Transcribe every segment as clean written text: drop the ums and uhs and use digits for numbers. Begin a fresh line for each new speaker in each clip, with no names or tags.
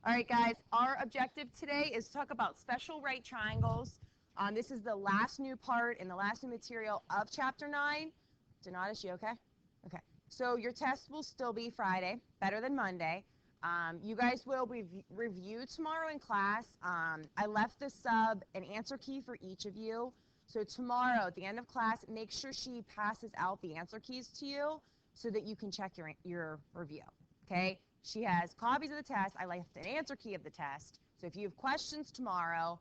All right, guys, our objective today is to talk about special right triangles. This is the last new part and the last new material of Chapter 9. Donatus, you okay? Okay. So your test will still be Friday, better than Monday. You guys will review tomorrow in class. I left the sub an answer key for each of you. So tomorrow at the end of class, make sure she passes out the answer keys to you so that you can check your review, okay? She has copies of the test. I left an answer key of the test. So if you have questions tomorrow,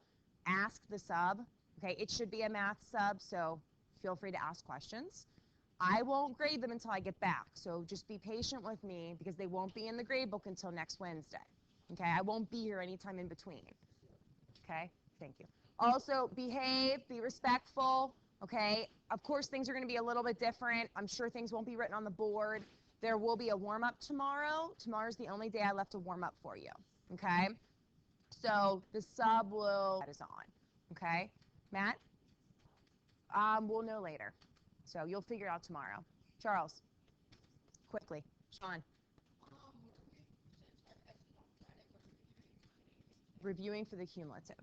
ask the sub. Okay, it should be a math sub, so feel free to ask questions. I won't grade them until I get back, so just be patient with me because they won't be in the grade book until next Wednesday. Okay, I won't be here anytime in between. Okay, thank you. Also, behave, be respectful. Okay, of course things are going to be a little bit different. I'm sure things won't be written on the board. There will be a warm-up tomorrow. Tomorrow's the only day I left a warm-up for you, okay? So the sub that is on, okay? Matt? We'll know later. So you'll figure it out tomorrow. Charles, quickly. Sean? Reviewing for the cumulative.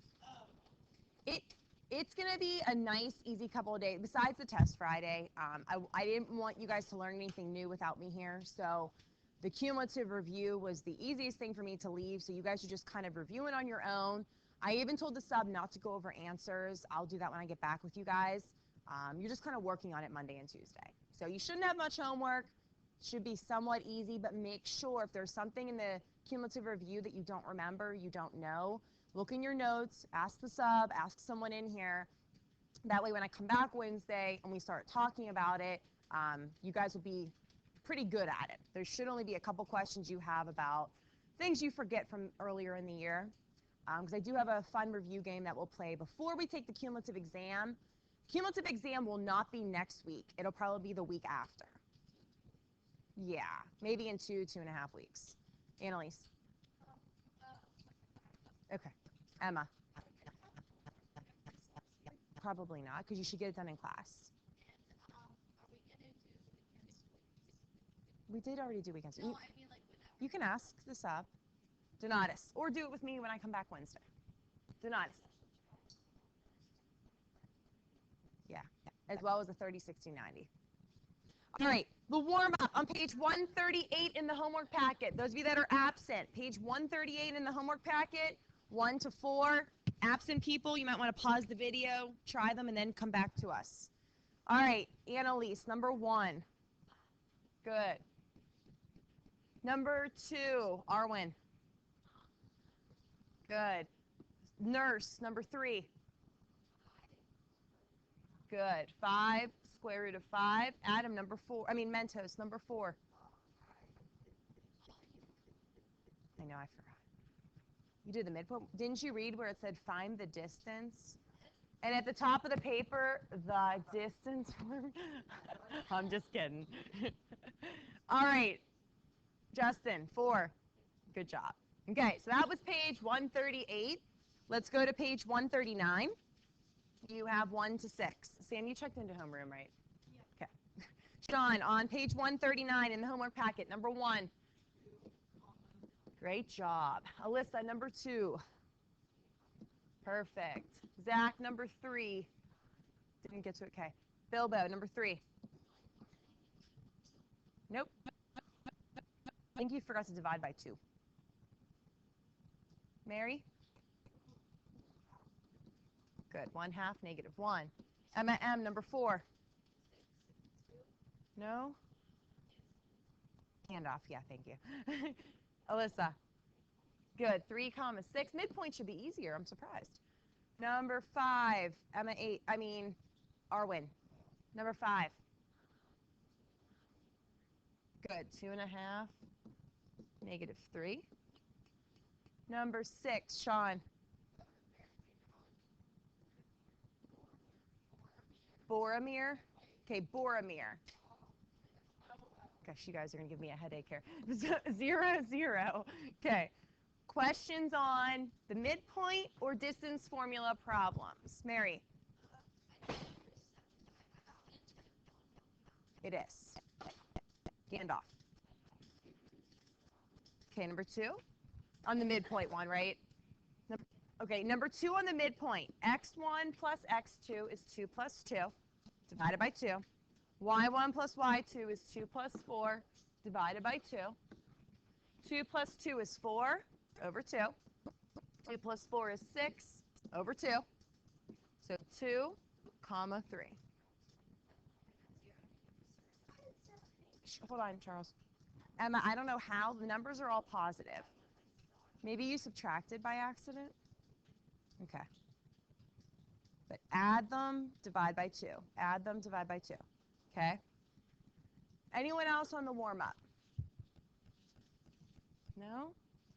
It's going to be a nice, easy couple of days. Besides the test Friday, I didn't want you guys to learn anything new without me here. So the cumulative review was the easiest thing for me to leave. So you guys should just kind of review it on your own. I even told the sub not to go over answers. I'll do that when I get back with you guys. You're just kind of working on it Monday and Tuesday. So you shouldn't have much homework. Should be somewhat easy, but make sure if there's something in the cumulative review that you don't remember, you don't know, look in your notes, ask the sub, ask someone in here. That way when I come back Wednesday and we start talking about it, you guys will be pretty good at it. There should only be a couple questions you have about things you forget from earlier in the year. Because I do have a fun review game that we'll play before we take the cumulative exam. Cumulative exam will not be next week. It'll probably be the week after. Yeah, maybe in 2.5 weeks. Annalise. Okay. Emma. Probably not, because you should get it done in class. We did already do weekends.
No, I mean like whenever.
You can ask the sub. Donatus. Or do it with me when I come back Wednesday. Donatus. Yeah, as well as a 30, 60, 90. All right, the warm-up on page 138 in the homework packet. Those of you that are absent, page 138 in the homework packet, 1 to 4. Absent people, you might want to pause the video, try them, and then come back to us. All right, Annalise, number 1. Good. Number 2, Arwen. Good. Nurse, number 3. Good. 5, square root of 5. Adam, number 4. Mentos, number 4. I know, I forgot. You did the midpoint. Didn't you read where it said find the distance? And at the top of the paper, the distance. I'm just kidding. All right. Justin, 4. Good job. Okay, so that was page 138. Let's go to page 139. You have 1 to 6. Sam, you checked into homeroom, right? Yeah. Okay. Sean, on page 139 in the homework packet, number 1. Great job. Alyssa, number 2. Perfect. Zach, number 3. Didn't get to it. Okay. Bilbo, number 3. Nope. I think you forgot to divide by 2. Mary? Good. 1/2, -1. Emma M, number 4. No? Hand off. Yeah, thank you. Alyssa? Good. 3, 6. Midpoint should be easier. I'm surprised. Number 5. Emma 8. Arwen. Number 5. Good. 2.5. -3. Number 6. Sean. Boromir. Okay, Boromir. Gosh, you guys are going to give me a headache here. 0, 0. Okay. Questions on the midpoint or distance formula problems? Mary? It is. Hand off. Okay, number 2. On the midpoint one, right? Okay, number 2 on the midpoint. X1 plus X2 is 2 plus 2, divided by 2. Y1 plus Y2 is 2 plus 4, divided by 2. 2 plus 2 is 4 over 2. 2 plus 4 is 6 over 2. So 2, comma 3. Hold on, Charles. Emma, I don't know how. The numbers are all positive. Maybe you subtracted by accident? Okay. But add them, divide by 2. Add them, divide by 2. Okay? Anyone else on the warm-up? No?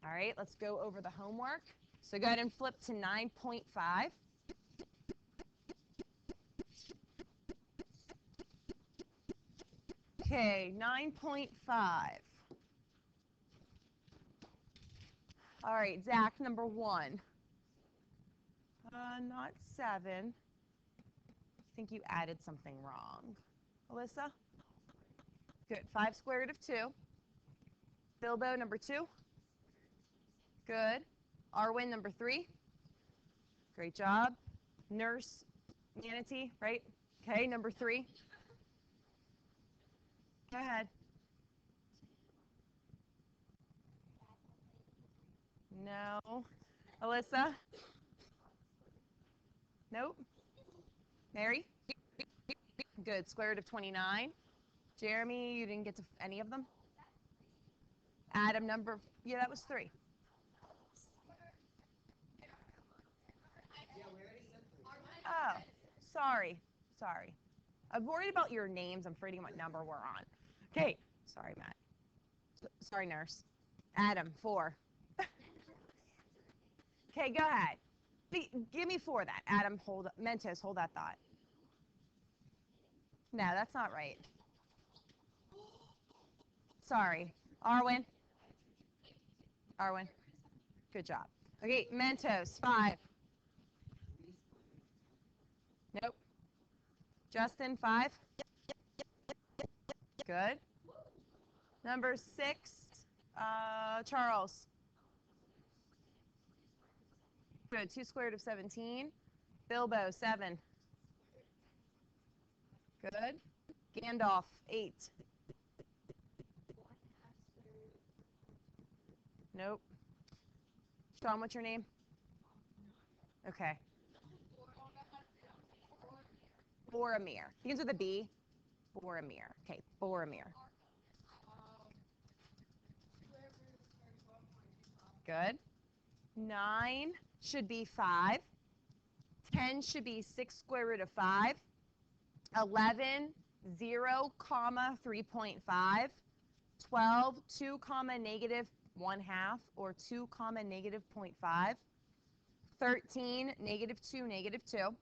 All right, let's go over the homework. So go ahead and flip to 9.5. Okay, 9.5. All right, Zach, number 1. Not 7. I think you added something wrong. Alyssa? Good. 5 square root of 2. Bilbo, number 2. Good. Arwen, number 3. Great job. Nurse, Manatee, right? Okay, number 3. Go ahead. No. Alyssa? Nope. Mary? Good. Square root of 29. Jeremy, you didn't get to any of them? Adam, number, yeah, that was 3. Oh, sorry. I'm worried about your names. I'm forgetting what number we're on. Okay. Sorry, Matt. Sorry, nurse. Adam, 4. Okay, go ahead. Give me 4 that. Adam, Mentos, hold that thought. No, that's not right. Sorry. Arwen. Good job. Okay, Mentos, 5. Nope. Justin, 5. Good. Number 6, Charles. Good. 2 square root of 17. Bilbo, 7. Good. Gandalf, 8. Nope. Sean, what's your name? Okay. Boromir. Begins with a B. Boromir. Okay, Boromir. Good. 9 should be 5. 10 should be 6 square root of 5. 11, 0, comma 3.5. 12, 2, comma negative 1/2, or 2, comma negative 0.5. 13, negative 2, negative 2.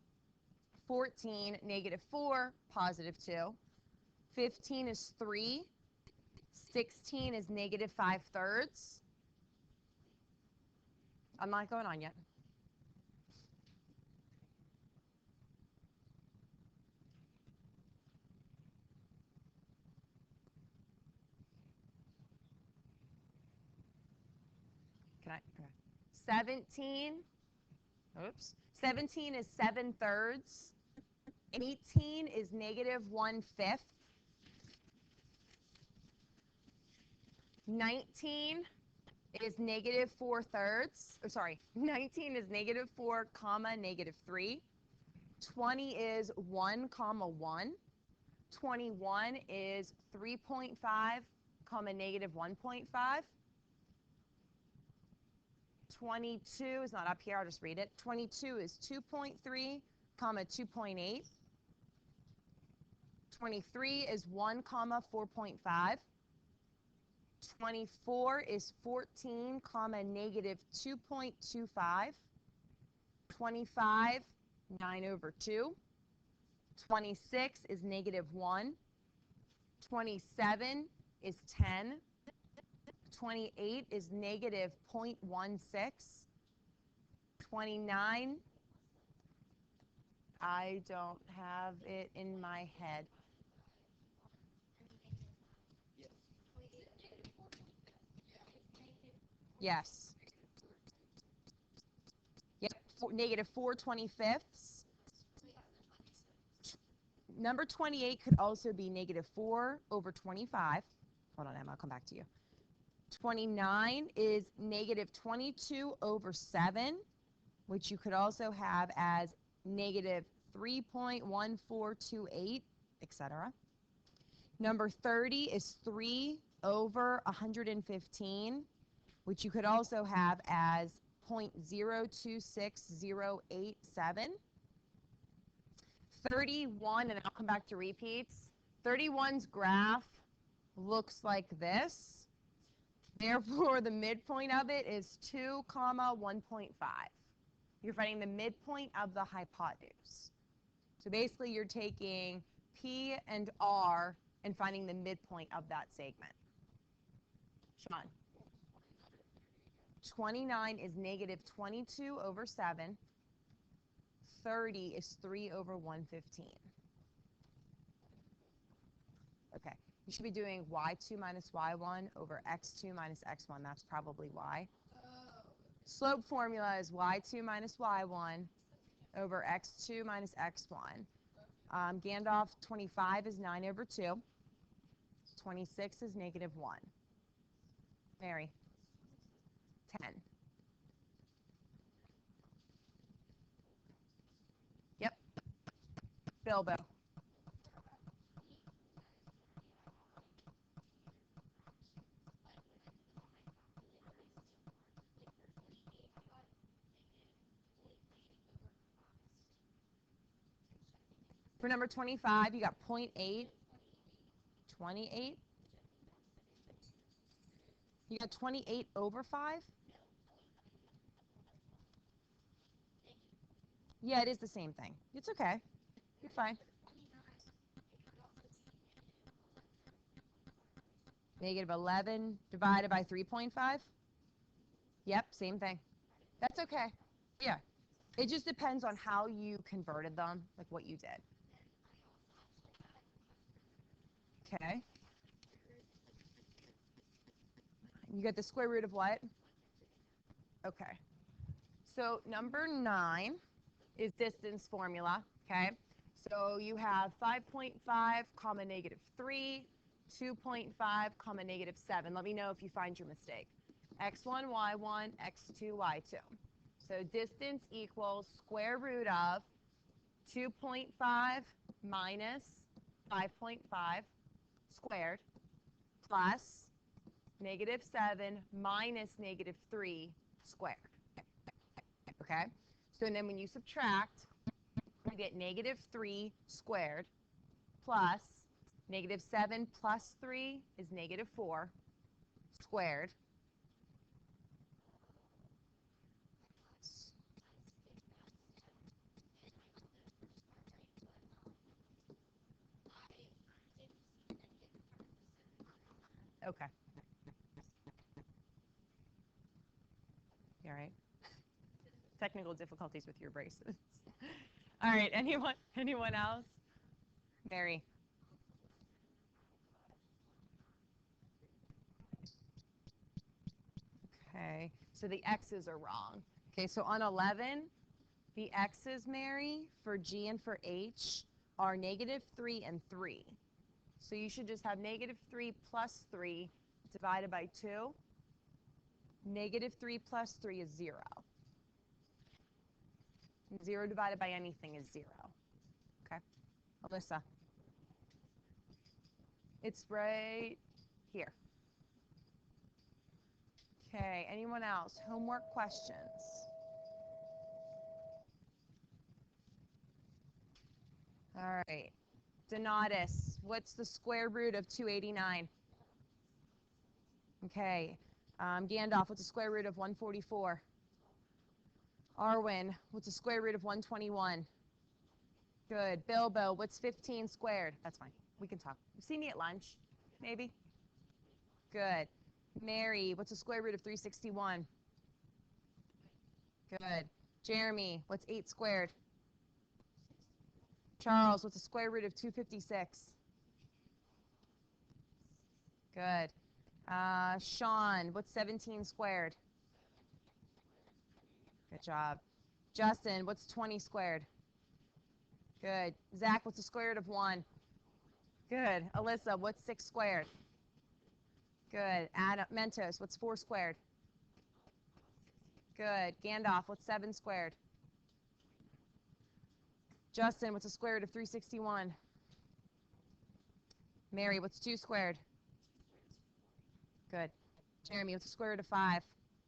14, negative 4, positive 2. 15 is 3. 16 is negative 5/3. I'm not going on yet. Can I? Okay. 17. Oops. 17 is 7/3. 18 is negative 1/5. 19 is negative 4/3. Or sorry, 19 is negative 4, comma negative 3. 20 is 1, comma 1. 21 is 3.5, comma negative 1.5. 22 is not up here. I'll just read it. 22 is 2.3, comma 2.8. 23 is 1, comma 4.5. 24 is 14, comma negative 2.25. 25, 9/2. 26 is negative 1. 27 is 10. 28 is negative 0.16. 29, I don't have it in my head. Yes. negative 4/25. Number 28 could also be negative 4/25. Hold on, Emma, I'll come back to you. 29 is negative 22/7, which you could also have as negative 3.1428, etc. Number 30 is 3/115, which you could also have as 0.026087. 31, and I'll come back to repeats. 31's graph looks like this. Therefore, the midpoint of it is 2, 1.5. You're finding the midpoint of the hypotenuse. So basically, you're taking P and R and finding the midpoint of that segment. Sean. 29 is negative 22/7. 30 is 3/115. Okay, you should be doing y2 minus y1 over x2 minus x1. That's probably why. Slope formula is y2 minus y1 over x2 minus x1. Gandalf, 25 is 9/2. 26 is negative 1. Mary. 10. Yep. Bilbo. For number 25, you got 0.8. 28. You got 28/5? Yeah, it is the same thing. It's okay. You're fine. Negative 11 divided by 3.5? Yep, same thing. That's okay. Yeah. It just depends on how you converted them, like what you did. Okay. You get the square root of what? Okay. So number 9 is distance formula, okay? So you have 5.5 comma negative 3, 2.5 comma negative 7. Let me know if you find your mistake. x1, y1, x2, y2. So distance equals square root of 2.5 minus 5.5 squared plus negative 7 minus negative 3 squared. Okay? So then when you subtract, you get negative 3 squared plus negative 7 plus 3 is negative 4 squared. Okay. You all right? Technical difficulties with your braces. All right, anyone else? Mary. Okay, so the x's are wrong. Okay, so on 11, the x's, Mary, for G and for H are negative 3 and 3. So you should just have negative 3 plus 3 divided by 2. Negative 3 plus 3 is 0. 0 divided by anything is 0. Okay, Alyssa. It's right here. Okay, anyone else? Homework questions? All right. Donatus, what's the square root of 289? Okay. Gandalf, what's the square root of 144? Arwen, what's the square root of 121? Good. Bilbo, what's 15 squared? That's fine. We can talk. See me at lunch, maybe? Good. Mary, what's the square root of 361? Good. Jeremy, what's 8 squared? Charles, what's the square root of 256? Good. Sean, what's 17 squared? Good job. Justin, what's 20 squared? Good. Zach, what's the square root of 1? Good. Alyssa, what's 6 squared? Good. Adam, Mentos, what's 4 squared? Good. Gandalf, what's 7 squared? Justin, what's the square root of 361? Mary, what's 2 squared? Good. Jeremy, what's the square root of 5?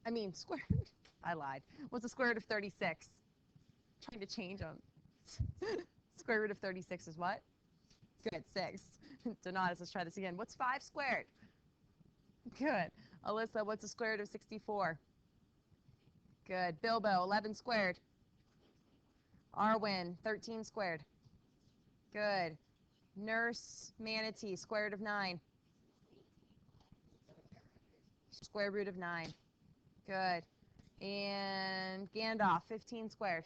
I mean, square root. I lied. What's the square root of 36? I'm trying to change them. Square root of 36 is what? Good, 6. Donatus, let's try this again. What's 5 squared? Good. Alyssa, what's the square root of 64? Good. Bilbo, 11 squared. Arwen, 13 squared. Good. Nurse Manatee, square root of 9. Square root of 9. Good. And Gandalf, 15 squared.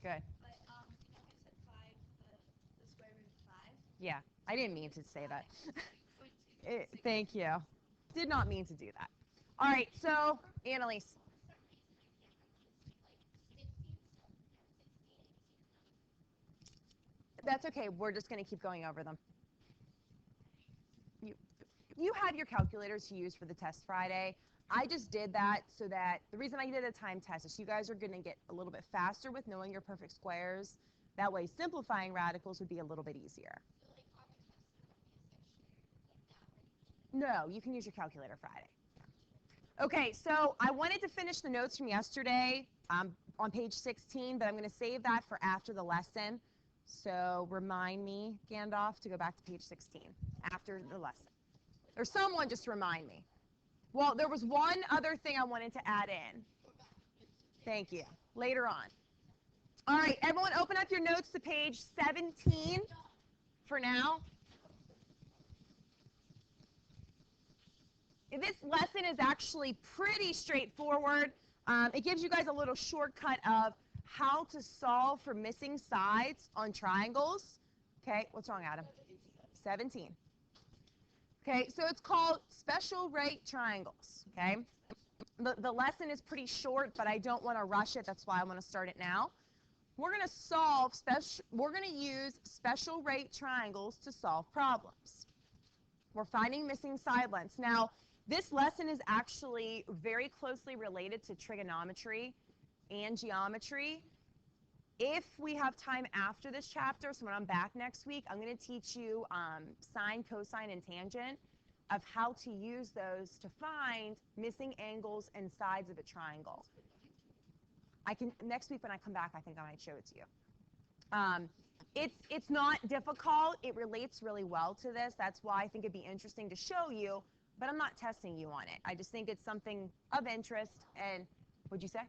Good.
But I think I said 5, the square root of 5.
Yeah, I didn't mean to say that. Thank you. Did not mean to do that. All right, so Annalise. That's okay. We're just going to keep going over them. You have your calculators to use for the test Friday. I just did that so that the reason I did a time test is you guys are going to get a little bit faster with knowing your perfect squares. That way, simplifying radicals would be a little bit easier. No, you can use your calculator Friday. Okay, so I wanted to finish the notes from yesterday on page 16, but I'm going to save that for after the lesson. So remind me, Gandalf, to go back to page 16 after the lesson. Or someone just remind me. Well, there was one other thing I wanted to add in. Thank you. Later on. All right, everyone open up your notes to page 17 for now. This lesson is actually pretty straightforward. It gives you guys a little shortcut of how to solve for missing sides on triangles. Okay, what's wrong, Adam? 17. Okay, so it's called special right triangles. Okay, the lesson is pretty short, but I don't want to rush it. That's why I want to start it now. We're going to use special right triangles to solve problems. We're finding missing side lengths. Now, this lesson is actually very closely related to trigonometry and geometry. If we have time after this chapter, so when I'm back next week, I'm going to teach you sine, cosine, and tangent of how to use those to find missing angles and sides of a triangle. Next week when I come back, I think I might show it to you. It's not difficult. It relates really well to this. That's why I think it'd be interesting to show you, but I'm not testing you on it. I just think it's something of interest. And what'd you say?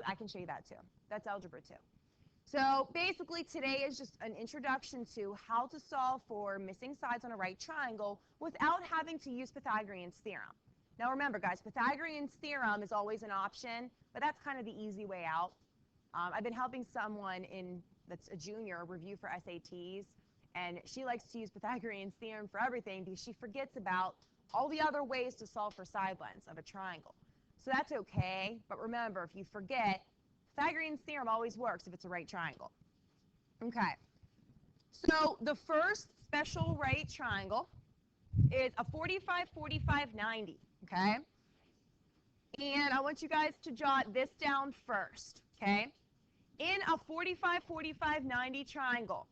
I can show you that too. That's algebra 2. So basically today is just an introduction to how to solve for missing sides on a right triangle without having to use Pythagorean's theorem. Now remember guys, Pythagorean's theorem is always an option, but that's kind of the easy way out. I've been helping someone that's a junior review for SATs, and she likes to use Pythagorean's theorem for everything because she forgets about all the other ways to solve for side lengths of a triangle. So that's okay, but remember, if you forget, Pythagorean's theorem always works if it's a right triangle. Okay, so the first special right triangle is a 45, 45, 90, okay? And I want you guys to jot this down first, okay? In a 45, 45, 90 triangle,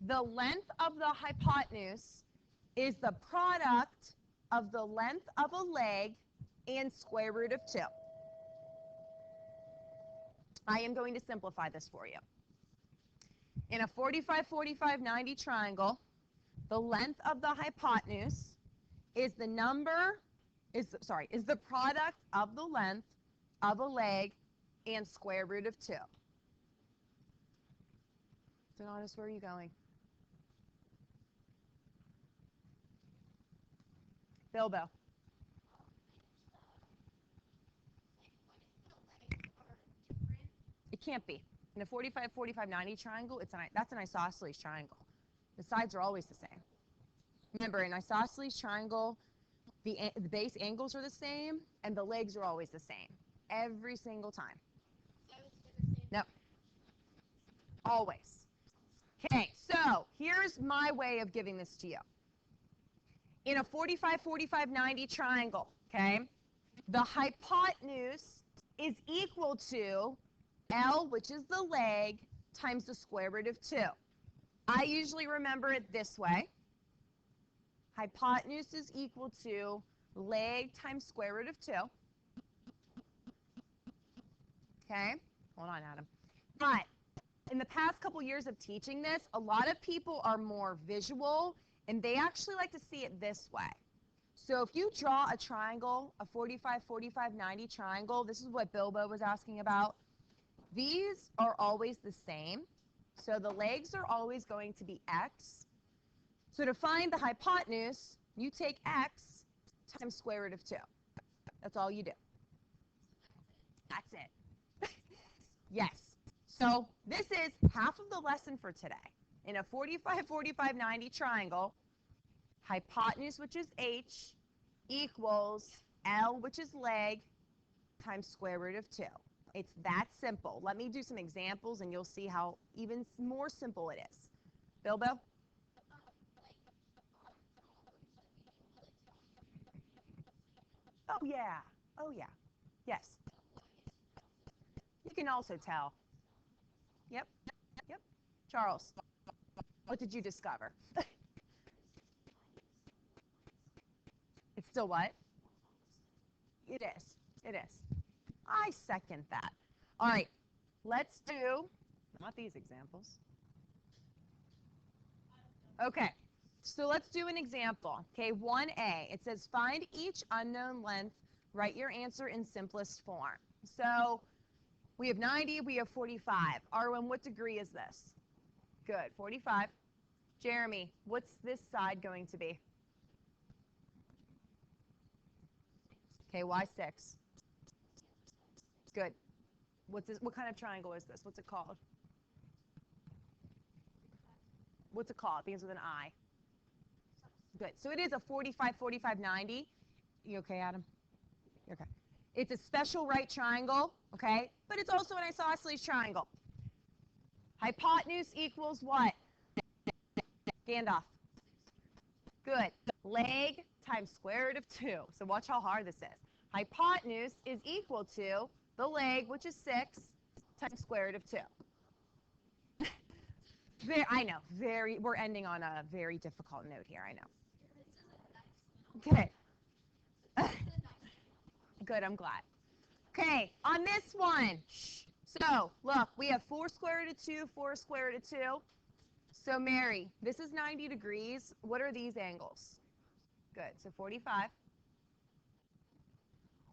the length of the hypotenuse is the product of the length of a leg and square root of 2. I am going to simplify this for you. In a 45, 45, 90 triangle, the length of the hypotenuse is the product of the length of a leg and square root of 2. Donatus, where are you going? Bilbo. It can't be. In a 45, 45, 90 triangle, that's an isosceles triangle. The sides are always the same. Remember, in isosceles triangle, the base angles are the same, and the legs are always the same, every single time. Always. Okay, so here's my way of giving this to you. In a 45, 45, 90 triangle, okay, the hypotenuse is equal to L, which is the leg, times the square root of 2. I usually remember it this way. Hypotenuse is equal to leg times square root of 2. Okay, hold on, Adam. But in the past couple years of teaching this, a lot of people are more visual, and they actually like to see it this way. So if you draw a triangle, a 45, 45, 90 triangle, this is what Bilbo was asking about. These are always the same. So the legs are always going to be x. So to find the hypotenuse, you take x times square root of 2. That's all you do. That's it. Yes. So this is half of the lesson for today. In a 45, 45, 90 triangle, hypotenuse, which is h, equals L, which is leg, times square root of 2. It's that simple. Let me do some examples, and you'll see how even more simple it is. Bilbo? Oh, yeah. Oh, yeah. Yes. You can also tell. Yep. Yep. Charles, what did you discover? It's still what? It is. It is. I second that. All right. Let's do, not these examples. Okay. So let's do an example. Okay, 1A. It says find each unknown length. Write your answer in simplest form. So we have 90, we have 45. Arwen, what degree is this? Good, 45. Jeremy, what's this side going to be? Okay, why 6? Good. What's this? What kind of triangle is this? What's it called? What's it called? It begins with an I. Good. So it is a 45, 45, 90. You okay, Adam? You're okay. It's a special right triangle, okay? But it's also an isosceles triangle. Hypotenuse equals what? Gandalf. Good. Leg times square root of 2. So watch how hard this is. Hypotenuse is equal to the leg, which is 6, times square root of 2. I know. We're ending on a very difficult note here, I know. Okay. Good, I'm glad. Okay, on this one, so look, we have 4 square root of 2, 4 square root of 2. So Mary, this is 90 degrees. What are these angles? Good, so 45.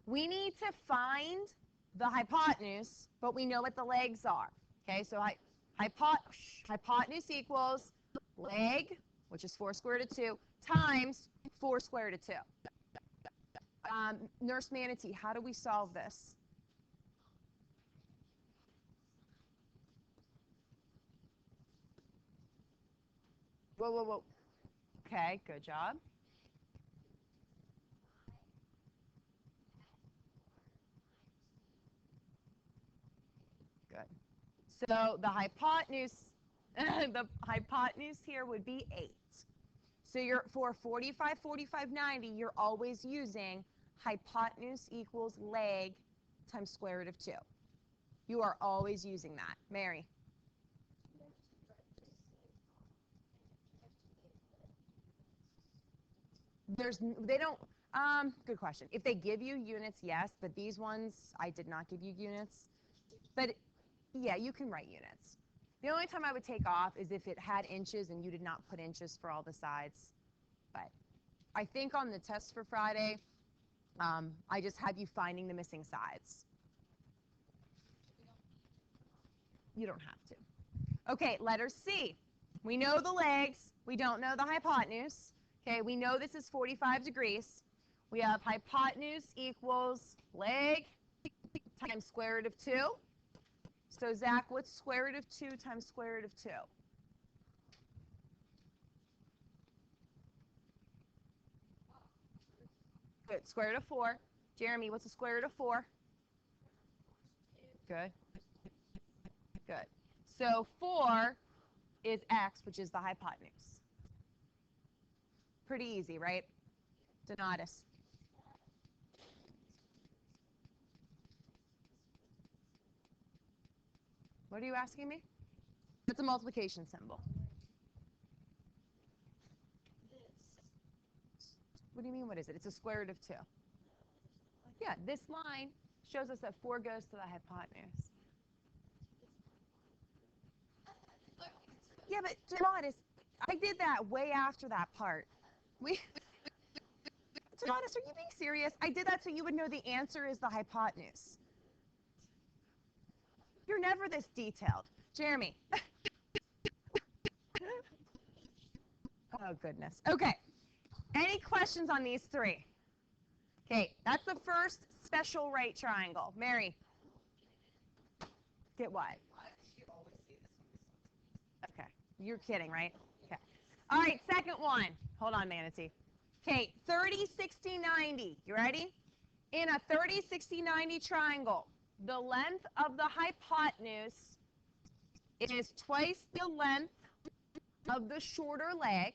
We need to find the hypotenuse, but we know what the legs are. Okay, so hypotenuse equals leg, which is 4 square root of 2, times 4 square root of 2. Nurse Manatee, how do we solve this? Whoa, whoa, whoa. Okay, good job. Good. So the hypotenuse here would be 8. So for 45, 45, 90, you're always using hypotenuse equals leg times square root of 2. You are always using that. Mary? Good question. If they give you units, yes, but these ones, I did not give you units. But yeah, you can write units. The only time I would take off is if it had inches and you did not put inches for all the sides. But I think on the test for Friday, I just have you finding the missing sides. You don't have to. Okay, letter C. We know the legs. We don't know the hypotenuse. Okay, we know this is 45 degrees. We have hypotenuse equals leg times square root of 2. So Zach, what's square root of 2 times square root of 2? Good. Square root of 4. Jeremy, what's the square root of 4? Good. Good. So 4 is x, which is the hypotenuse. Pretty easy, right? Donatus. What are you asking me? It's a multiplication symbol. What do you mean, what is it? It's a square root of 2. Yeah, this line shows us that 4 goes to the hypotenuse. Yeah, but Donatus, I did that way after that part. Donatus, are you being serious? I did that so you would know the answer is the hypotenuse. You're never this detailed. Jeremy. Oh, goodness. Okay. Any questions on these 3? Okay, that's the first special right triangle. Mary. Get what? Okay. You're kidding, right? Okay. All right, second one. Hold on, Manatee. Okay, 30, 60, 90. You ready? In a 30, 60, 90 triangle, the length of the hypotenuse is twice the length of the shorter leg.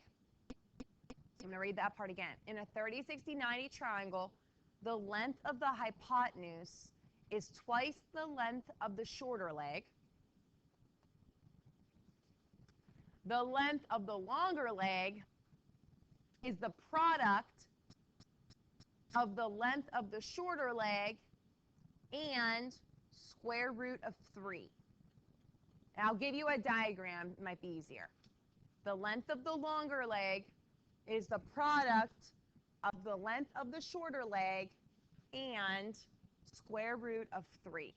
I'm going to read that part again. In a 30, 60, 90 triangle, the length of the hypotenuse is twice the length of the shorter leg. The length of the longer leg is the product of the length of the shorter leg and square root of 3. And I'll give you a diagram. It might be easier. The length of the longer leg is the product of the length of the shorter leg and square root of 3.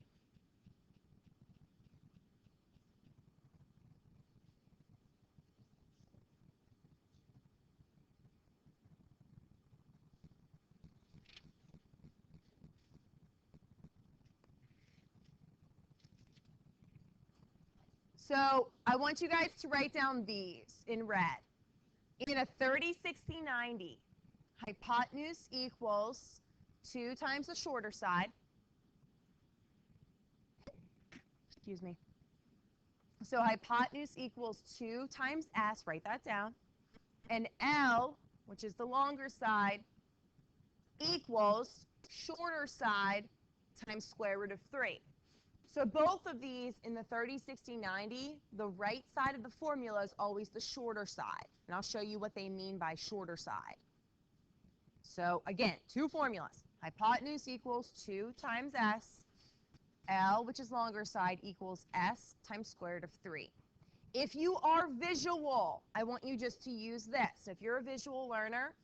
So I want you guys to write down these in red. In a 30, 60, 90, hypotenuse equals 2 times the shorter side. Excuse me. So hypotenuse equals 2 times s, write that down. And L, which is the longer side, equals shorter side times square root of 3. So both of these in the 30, 60, 90, the right side of the formula is always the shorter side. And I'll show you what they mean by shorter side. So again, 2 formulas. Hypotenuse equals 2 times s. L, which is longer side, equals s times square root of 3. If you are visual, I want you just to use this. If you're a visual learner,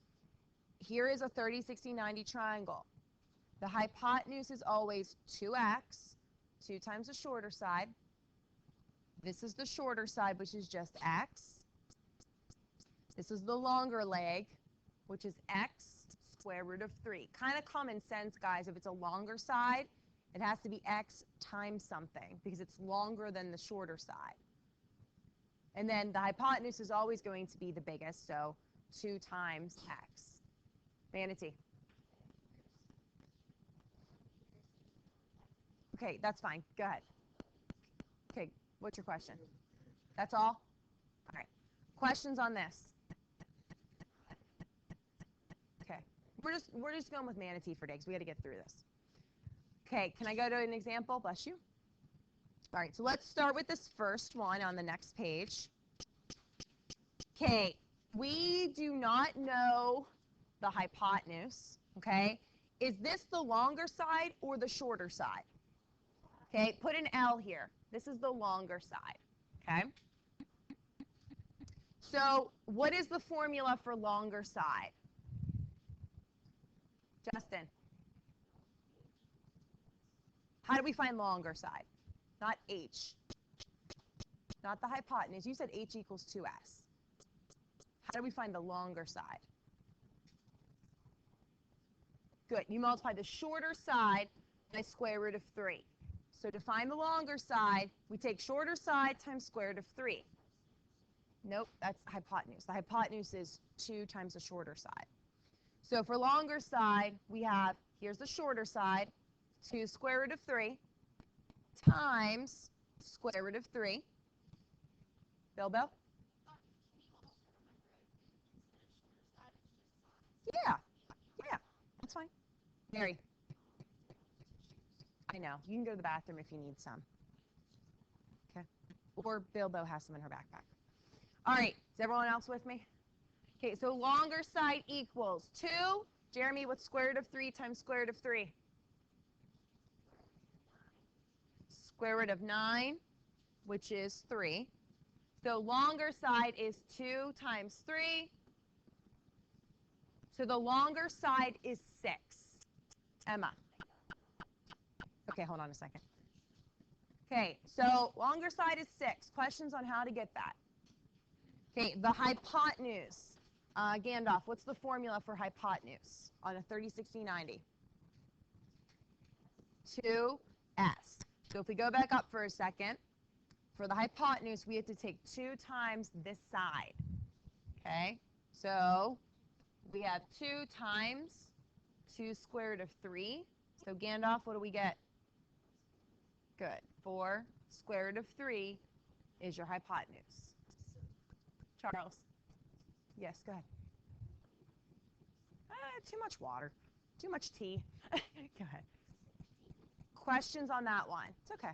here is a 30, 60, 90 triangle. The hypotenuse is always 2x. 2 times the shorter side. This is the shorter side, which is just x. This is the longer leg, which is x square root of 3. Kind of common sense, guys. If it's a longer side, it has to be x times something because it's longer than the shorter side. And then the hypotenuse is always going to be the biggest, so 2 times x. Manatee. Okay, that's fine. Go ahead. Okay, what's your question? That's all? All right. Questions on this? Okay. We're just going with Manatee for today because we got to get through this. Okay, can I go to an example? Bless you. All right, so let's start with this first one on the next page. Okay, we do not know the hypotenuse, okay? Is this the longer side or the shorter side? Okay, put an L here. This is the longer side, okay? So what is the formula for longer side? Justin. How do we find longer side? Not h. Not the hypotenuse. You said h equals 2s. How do we find the longer side? Good. You multiply the shorter side by square root of 3. So to find the longer side, we take shorter side times square root of 3. Nope, that's hypotenuse. The hypotenuse is 2 times the shorter side. So for longer side, we have, here's the shorter side, 2 square root of 3 times square root of 3. Bilbo? Yeah, yeah, that's fine. Mary? I know. You can go to the bathroom if you need some. Okay. Or Bilbo has some in her backpack. All right. Is everyone else with me? Okay, so longer side equals 2. Jeremy, what's square root of 3 times square root of 3? Square root of 9, which is 3. So longer side is 2 times 3. So the longer side is 6. Emma. Okay, hold on a second. Okay, so longer side is 6. Questions on how to get that? Okay, the hypotenuse. Gandalf, what's the formula for hypotenuse on a 30, 60, 90? 2s. So if we go back up for a second, for the hypotenuse, we have to take 2 times this side. Okay, so we have 2 times 2 square root of 3. So Gandalf, what do we get? Good. 4 square root of 3 is your hypotenuse. Charles. Yes, go ahead. Too much water. Too much tea. Go ahead. Questions on that one? It's okay.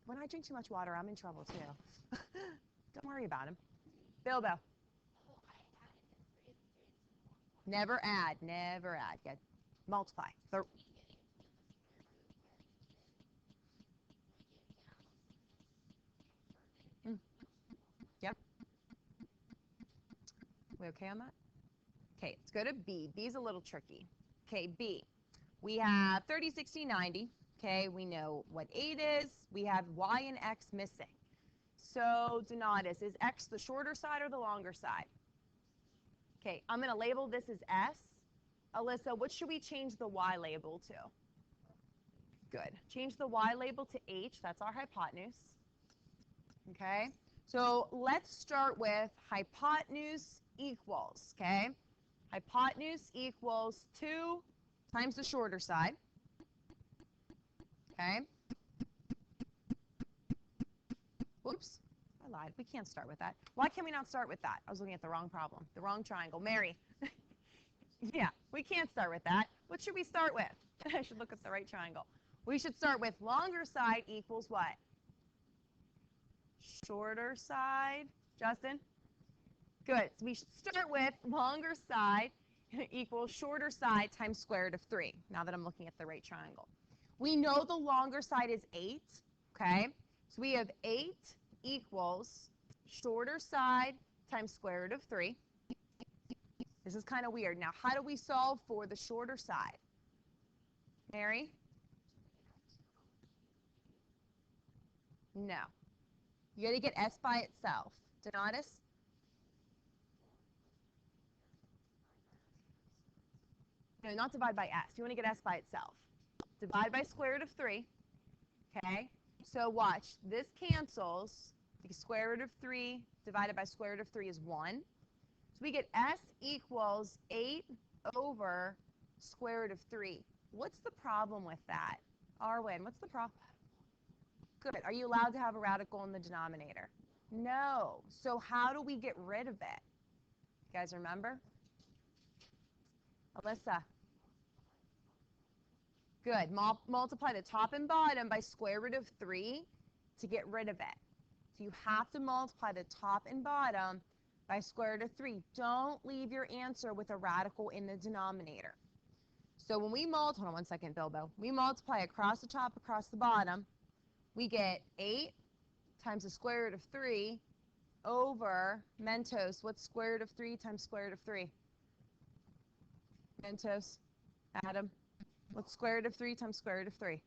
When I drink too much water, I'm in trouble too. Don't worry about him. Bilbo. Never add. Never add. Good. Multiply. Yep. We okay on that? Okay, let's go to B. B's a little tricky. Okay, B. We have 30, 60, 90. Okay, we know what 8 is. We have y and x missing. So, Donatus, is x the shorter side or the longer side? Okay, I'm going to label this as S. Alyssa, what should we change the y label to? Good. Change the y label to H. That's our hypotenuse. Okay, so let's start with hypotenuse equals, okay? Hypotenuse equals 2 times the shorter side, okay? Whoops, I lied. We can't start with that. Why can we not start with that? I was looking at the wrong problem, the wrong triangle. Mary. Yeah, we can't start with that. What should we start with? I should look at the right triangle. We should start with longer side equals what? Shorter side. Justin? Good. So we should start with longer side equals shorter side times square root of 3, now that I'm looking at the right triangle. We know the longer side is 8, okay? So we have 8 equals shorter side times square root of 3. This is kind of weird. Now, how do we solve for the shorter side? Mary? No. You got to get S by itself. Donatus? No, not divide by S. You want to get S by itself. Divide by square root of 3. Okay? So watch. This cancels. The square root of 3 divided by square root of 3 is 1. So we get S equals 8 over square root of 3. What's the problem with that? Arwen, what's the problem? Good. Are you allowed to have a radical in the denominator? No. So how do we get rid of it? You guys remember? Alyssa. Good. Multiply the top and bottom by square root of 3 to get rid of it. So you have to multiply the top and bottom by square root of 3. Don't leave your answer with a radical in the denominator. So when we multiply, hold on one second, Bilbo. We multiply across the top, across the bottom. We get 8 times the square root of 3 over Mentos. What's square root of 3 times square root of 3? Mentos. Adam. What's square root of 3 times square root of 3?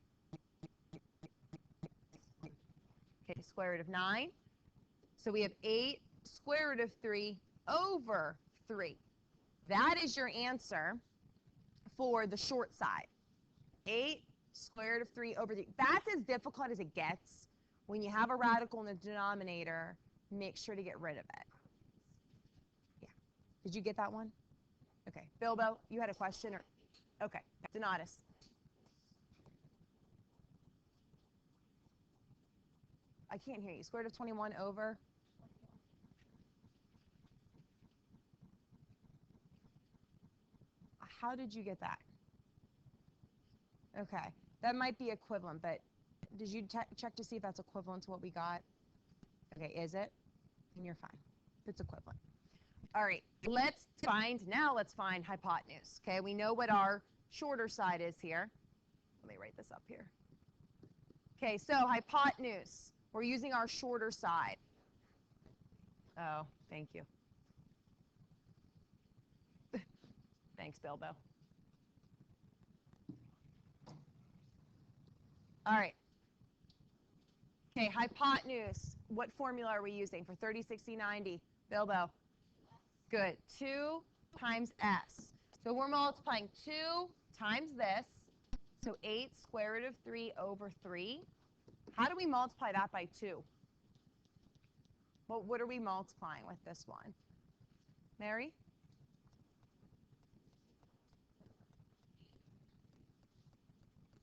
Okay, square root of 9. So we have 8 square root of 3 over 3. That is your answer for the short side. 8 square root of 3 over 3. That's as difficult as it gets. When you have a radical in the denominator, make sure to get rid of it. Yeah. Did you get that one? Okay. Bilbo, you had a question? Or okay. Donatus. I can't hear you. Square root of 21 over? how did you get that? Okay, that might be equivalent, but did you check to see if that's equivalent to what we got? Okay, is it? And you're fine. It's equivalent. All right, let's find hypotenuse. Okay, we know what our shorter side is here. Let me write this up here. Okay, so hypotenuse. We're using our shorter side. Oh, thank you. Thanks, Bilbo. All right. Okay, hypotenuse. What formula are we using for 30, 60, 90? Bilbo. Good. 2 times s. So we're multiplying 2 times this. So 8 square root of 3 over 3. How do we multiply that by 2? Well, what are we multiplying with this one? Mary?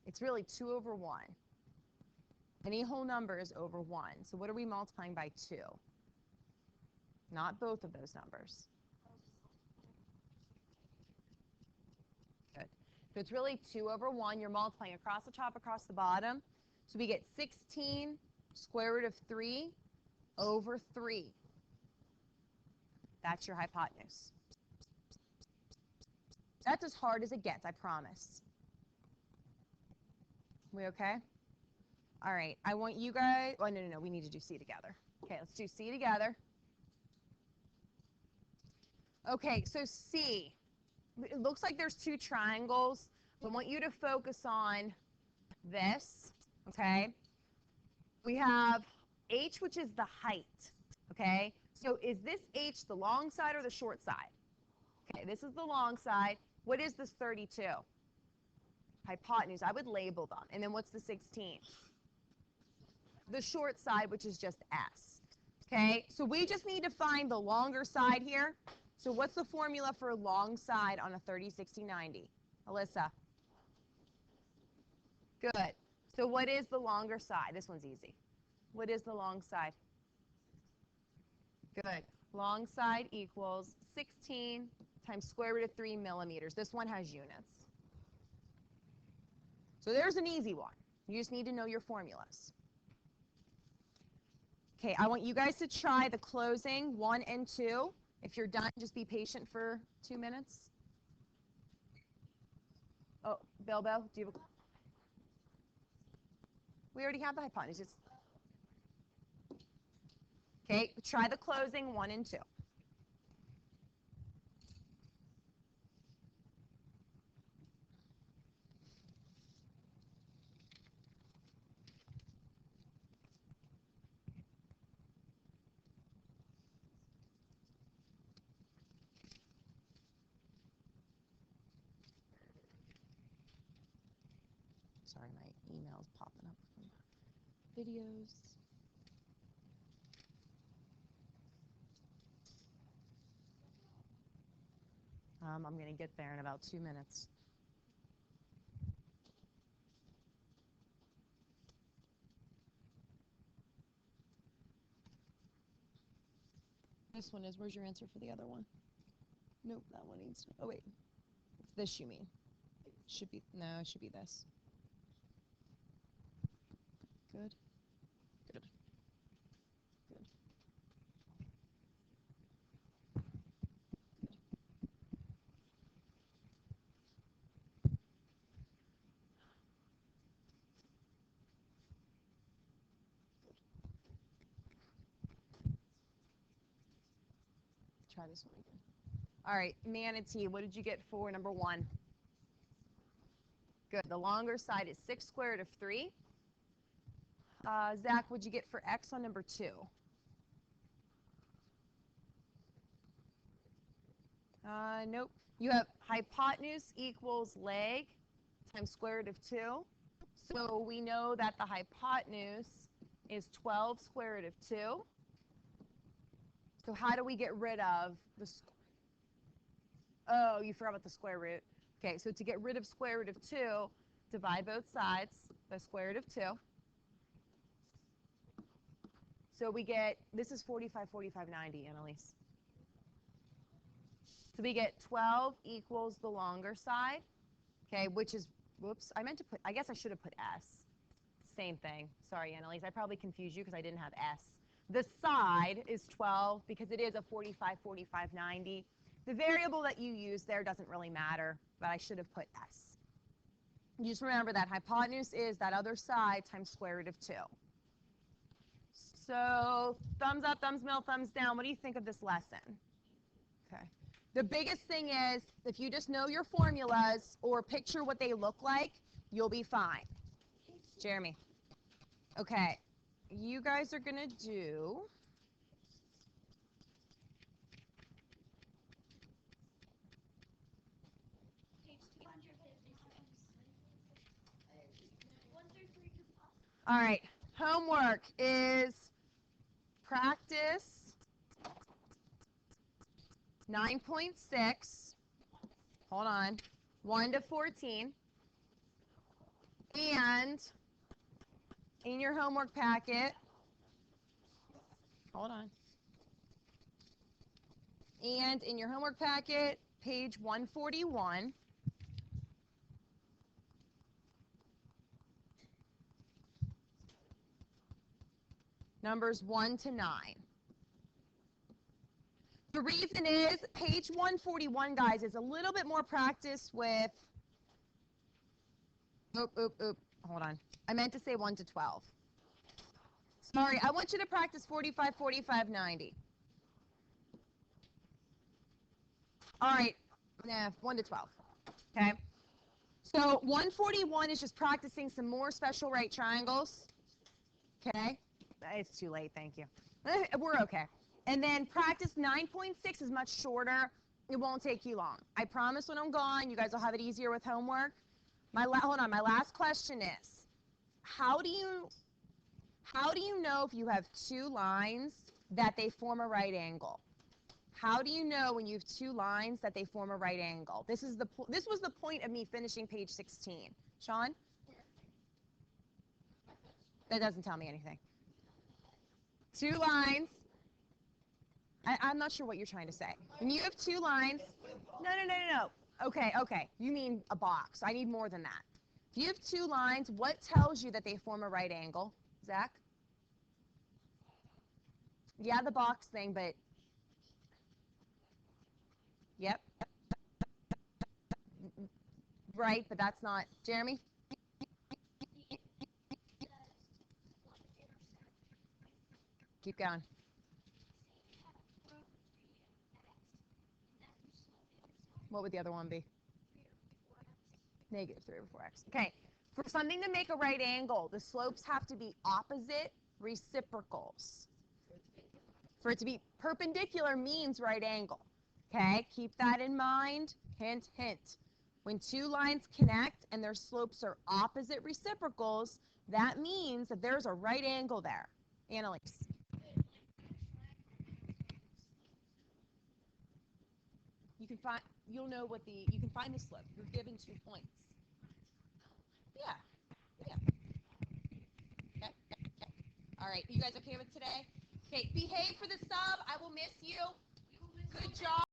It's really 2 over 1. Any whole number is over 1. So what are we multiplying by 2? Not both of those numbers. Good. So it's really 2 over 1. You're multiplying across the top, across the bottom. So we get 16 square root of 3 over 3. That's your hypotenuse. That's as hard as it gets, I promise. We okay? All right, I want you guys, oh, no, we need to do C together. Okay, let's do C together. Okay, so C, it looks like there's 2 triangles. So I want you to focus on this, okay? We have H, which is the height, okay? So is this H the long side or the short side? Okay, this is the long side. What is this 32? Hypotenuse. I would label them. And then what's the 16? The short side, which is just S. Okay, so we just need to find the longer side here. So what's the formula for long side on a 30, 60, 90? Alyssa? Good. So what is the longer side? This one's easy. What is the long side? Good. Long side equals 16 times square root of 3 millimeters. This one has units. So there's an easy one. You just need to know your formulas. Okay, I want you guys to try the closing 1 and 2. If you're done, just be patient for 2 minutes. Oh, Bilbo, do you have a... We already have the hypotenuse. Okay, try the closing 1 and 2. Sorry, my email's popping up from videos. I'm going to get there in about 2 minutes. This one is, where's your answer for the other one? Nope, that one needs to, oh wait, it's this you mean. Should be, no, it should be this. Good. Good. Good. Try this one again. All right, manatee, what did you get for number 1? Good, the longer side is 6 square root of 3. Zach, what'd you get for X on number 2? Nope. You have hypotenuse equals leg times square root of 2. So we know that the hypotenuse is 12 square root of 2. So how do we get rid of the... Oh, you forgot about the square root. Okay, so to get rid of square root of 2, divide both sides by square root of 2. So we get, this is 45, 45, 90, Annalise. So we get 12 equals the longer side, okay, which is, whoops, I guess I should have put S. Same thing. Sorry, Annalise, I probably confused you because I didn't have S. The side is 12 because it is a 45, 45, 90. The variable that you use there doesn't really matter, but I should have put S. You just remember that hypotenuse is that other side times square root of 2. So thumbs up, thumbs middle, thumbs down. What do you think of this lesson? Okay. The biggest thing is if you just know your formulas or picture what they look like, you'll be fine. Jeremy. Okay. You guys are going to do
Page 256. 1 through 3.
all right. Homework is practice 9.6. Hold on. 1 to 14. And in your homework packet, hold on. And in your homework packet, page 141. Numbers 1 to 9. The reason is page 141, guys, is a little bit more practice with, hold on. I meant to say 1 to 12. Sorry, I want you to practice 45, 45, 90. All right, 1 to 12, okay? So 141 is just practicing some more special right triangles, okay? It's too late, thank you. We're okay. And then practice 9.6 is much shorter. It won't take you long. I promise when I'm gone, you guys will have it easier with homework. Hold on, my last question is, how do you know if you have two lines that they form a right angle? How do you know when you have two lines that they form a right angle? This was the point of me finishing page 16. Sean? That doesn't tell me anything. Two lines. I'm not sure what you're trying to say. When you have two lines. No. Okay. You mean a box. I need more than that. If you have two lines, what tells you that they form a right angle? Zach? Yeah, the box thing, but yep. Right, but that's not. Jeremy? Keep going. What would the other one be? Negative 3 over 4x. Okay, for something to make a right angle, the slopes have to be opposite reciprocals. For it to be perpendicular means right angle. Okay, keep that in mind. Hint, hint. When two lines connect and their slopes are opposite reciprocals, that means that there's a right angle there. Annalise. You'll know what you can find the slope. You're given 2 points. Yeah. Okay. All right, you guys okay with today? Okay, behave for the sub. I will miss you. Good job.